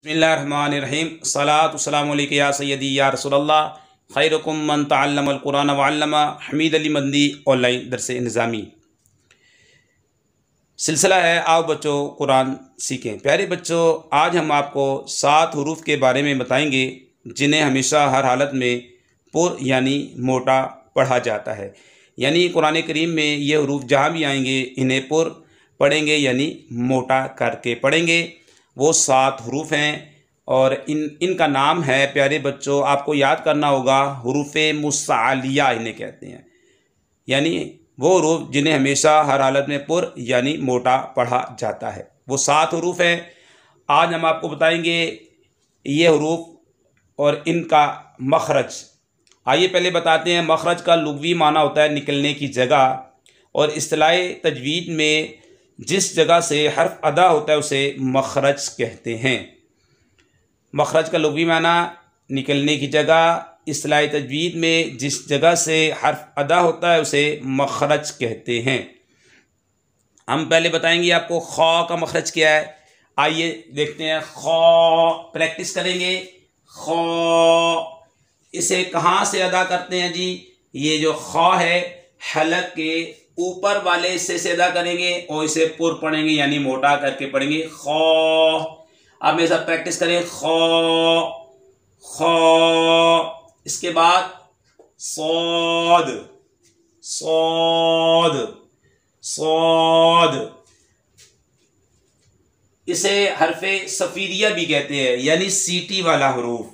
बिस्मिल्लाहिर्रहमानिर्रहीम सलातु वस्सलामु अलैका या सय्यदी या रसूलल्लाह खैरुकुम मन तअल्लमल कुरान व अल्लमा। हमीद अली मंदी ऑनलाइन दरस निज़ामी सिलसिला है आओ बच्चों कुरान सीखें। प्यारे बच्चों, आज हम आपको 7 हरूफ के बारे में बताएंगे जिन्हें हमेशा हर हालत में पुर यानी मोटा पढ़ा जाता है। यानी कुरान करीम में ये हरूफ जहाँ भी आएंगे इन्हें पुर पढ़ेंगे यानी मोटा करके पढ़ेंगे। वो 7 हरूफ हैं और इनका नाम है, प्यारे बच्चों आपको याद करना होगा, हरूफ़े मुस्सालिया इन्हें कहते हैं। यानी वो हरूफ जिन्हें हमेशा हर हालत में पुर यानी मोटा पढ़ा जाता है। वो 7 हरूफ हैं। आज हम आपको बताएंगे ये हरूफ और इनका मखरज। आइए पहले बताते हैं मखरज का लुग़वी माना होता है निकलने की जगह, और इस्तिलाही तजवीद में जिस जगह से हर्फ अदा होता है उसे मखरज कहते हैं। मखरज का लुग़वी माना निकलने की जगह, इस्तिलाही तजवीद में जिस जगह से हर्फ अदा होता है उसे मखरज कहते हैं। हम पहले बताएंगे आपको खौ का मखरज क्या है। आइए देखते हैं। खौ प्रैक्टिस करेंगे। खौ इसे कहाँ से अदा करते हैं जी? ये जो खौ है हलक के ऊपर वाले हिस्से से अदा करेंगे और इसे पुर पढ़ेंगे यानी मोटा करके पढ़ेंगे। खौ। अब मेरे साथ प्रैक्टिस करें। खौ खौ। इसके बाद सौद सौद सौद। इसे हरफे सफीरिया भी कहते हैं यानी सीटी वाला हरूफ।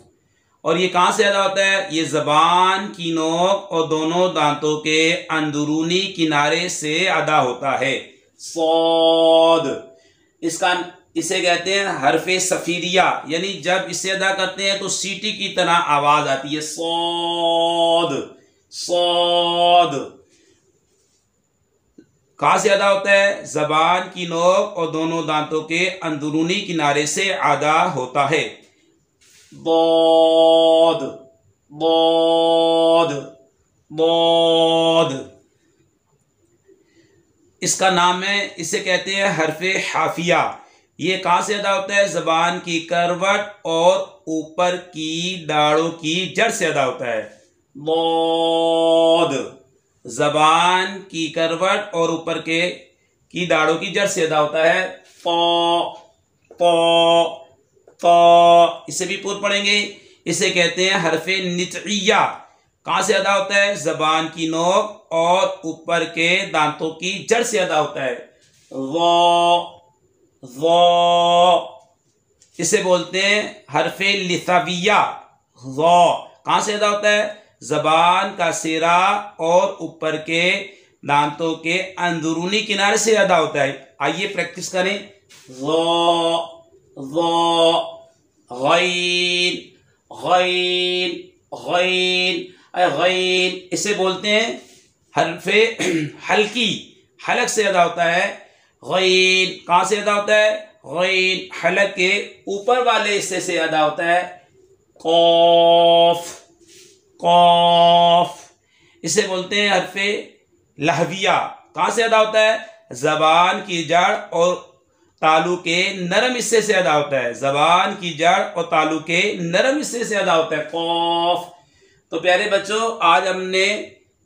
और ये कहाँ से अदा होता है? ये ज़बान की नोक और दोनों दांतों के अंदरूनी किनारे से अदा होता है। सौद। इसे कहते हैं हरफे सफीरिया, यानी जब इसे अदा करते हैं तो सीटी की तरह आवाज आती है। सौद सौद। कहाँ से अदा होता है? ज़बान की नोक और दोनों दांतों के अंदरूनी किनारे से अदा होता है। बौद बौद बौद। इसका नाम है, इसे कहते हैं हरफे हाफिया। ये कहाँ से अदा होता है? ज़बान की करवट और ऊपर की दाढ़ों की जड़ से अदा होता है। बौद। ज़बान की करवट और ऊपर की दाढ़ों की जड़ से अदा होता है। पौ पौ तो इसे भी पूर्व पढ़ेंगे। इसे कहते हैं हरफे नितइया। कहाँ से अदा होता है? ज़बान की नोक और ऊपर के दांतों की जड़ से अदा होता है। वो इसे बोलते हैं हरफे लिसाविया। वो कहाँ से अदा होता है? ज़बान का सिरा और ऊपर के दांतों के अंदरूनी किनारे से अदा होता है। आइए प्रैक्टिस करें। वो गैन गैन गैन गैन। इसे बोलते हैं हरफे हल्की, हलक से अदा होता है। गैन कहाँ से अदा होता है? गैन हलक के ऊपर वाले हिस्से से अदा होता है। कौफ कौफ। इसे बोलते हैं हरफे लहविया। कहाँ से अदा होता है? ज़बान की जड़ और तालू के नरम हिस्से से अदा होता है। ज़बान की जड़ और तालू के नरम हिस्से से अदा होता है। कौफ। तो प्यारे बच्चों, आज हमने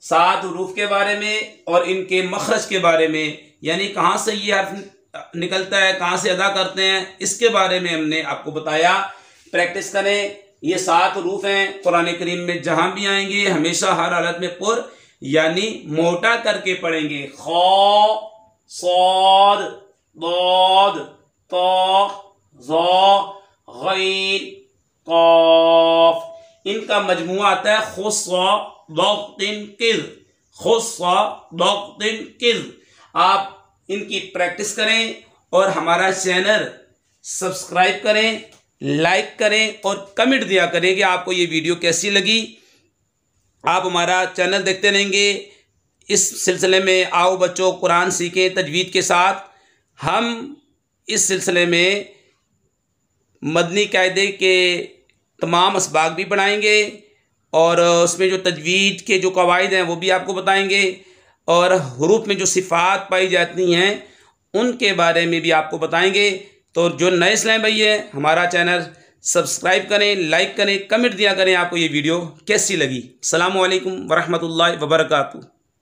7 हरूफ के बारे में और इनके मखरज के बारे में, यानी कहाँ से ये हर्फ निकलता है, कहाँ से अदा करते हैं, इसके बारे में हमने आपको बताया। प्रैक्टिस करें। ये 7 हरूफ हैं। कुरान करीम में जहां भी आएंगे हमेशा हर हालत में पुर यानी मोटा करके पढ़ेंगे। खौ सौद दौद तो ज़ौ गैन कौफ। इनका मजमुआ आता है खुस्सा दौतिन किज़। खुस्सा दौतिन किज़। आप इनकी प्रैक्टिस करें और हमारा चैनल सब्सक्राइब करें, लाइक करें और कमेंट दिया करें कि आपको ये वीडियो कैसी लगी। आप हमारा चैनल देखते रहेंगे। इस सिलसिले में आओ बच्चों कुरान सीखें तजवीद के साथ। हम इस सिलसिले में मदनी कायदे के तमाम असबाग भी बनाएंगे और उसमें जो तजवीद के जो कवायद हैं वो भी आपको बताएंगे, और हरूफ में जो सिफ़ात पाई जाती हैं उनके बारे में भी आपको बताएंगे तो जो नए इस्लामी भाई है हमारा चैनल सब्सक्राइब करें, लाइक करें, कमेंट दिया करें आपको ये वीडियो कैसी लगी। अस्सलामु अलैकुम वरहमतुल्लाहि वबरकातुहू।